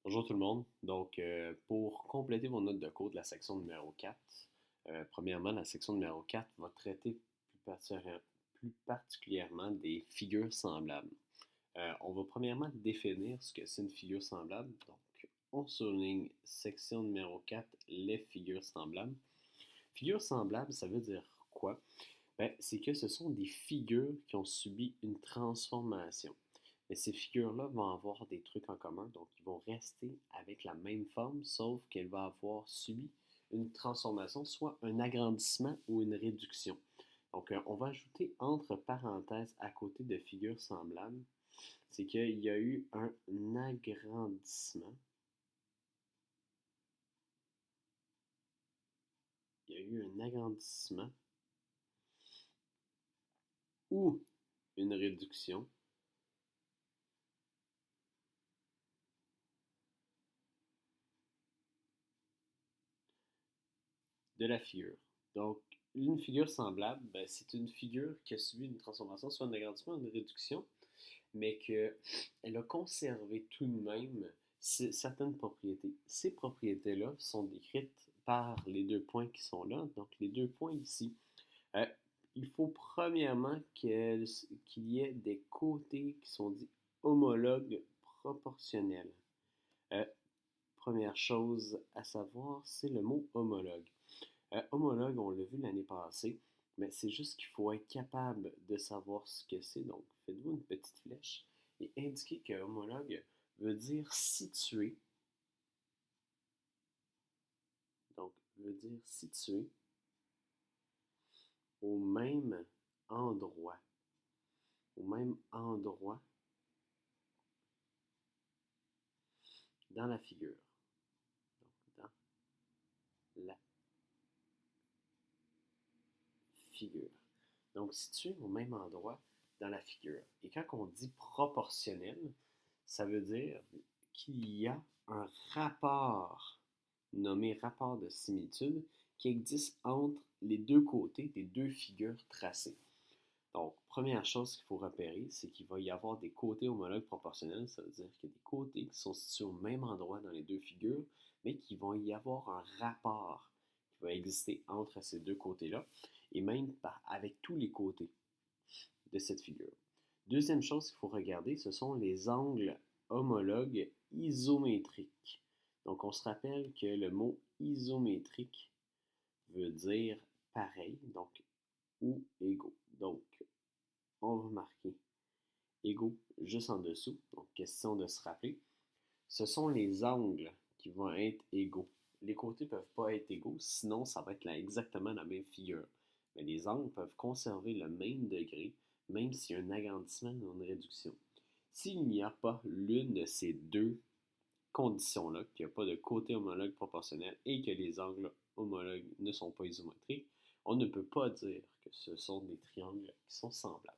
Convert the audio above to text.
Bonjour tout le monde. Pour compléter vos notes de cours de la section numéro 4, premièrement, la section numéro 4 va traiter plus particulièrement des figures semblables. On va premièrement définir ce que c'est une figure semblable. Donc, on souligne section numéro 4, les figures semblables. Figures semblables, ça veut dire quoi? C'est que ce sont des figures qui ont subi une transformation. Mais ces figures-là vont avoir des trucs en commun, donc ils vont rester avec la même forme, sauf qu'elle va avoir subi une transformation, soit un agrandissement ou une réduction. On va ajouter entre parenthèses à côté de figures semblables, c'est qu'il y a eu un agrandissement. Il y a eu un agrandissement ou une réduction de la figure. Donc, une figure semblable, c'est une figure qui a subi une transformation, soit un agrandissement ou une réduction, mais qu'elle a conservé tout de même certaines propriétés. Ces propriétés-là sont décrites par les deux points qui sont là, donc les deux points ici. Euh, il faut premièrement qu'il y ait des côtés qui sont dits homologues proportionnels. Euh, Première chose à savoir, c'est le mot homologue. Homologue, on l'a vu l'année passée, mais c'est juste qu'il faut être capable de savoir ce que c'est. Donc, faites-vous une petite flèche et indiquez que homologue veut dire situé. Donc, veut dire situé au même endroit. Au même endroit dans la figure. Donc, dans la figure. Donc, situé au même endroit dans la figure. Et quand on dit proportionnel, ça veut dire qu'il y a un rapport nommé rapport de similitude qui existe entre les deux côtés des deux figures tracées. Donc, première chose qu'il faut repérer, c'est qu'il va y avoir des côtés homologues proportionnels, ça veut dire qu'il y a des côtés qui sont situés au même endroit dans les deux figures, mais qu'il va y avoir un rapport qui va exister entre ces deux côtés-là, et même avec tous les côtés de cette figure. Deuxième chose qu'il faut regarder, ce sont les angles homologues isométriques. Donc, on se rappelle que le mot isométrique veut dire pareil, donc ou égaux. Donc, on va marquer égaux juste en dessous. Donc, question de se rappeler. Ce sont les angles qui vont être égaux. Les côtés ne peuvent pas être égaux, sinon ça va être exactement la même figure. Mais les angles peuvent conserver le même degré, même s'il y a un agrandissement ou une réduction. S'il n'y a pas l'une de ces deux conditions-là, qu'il n'y a pas de côté homologue proportionnel et que les angles homologues ne sont pas isométriques, on ne peut pas dire que ce sont des triangles qui sont semblables.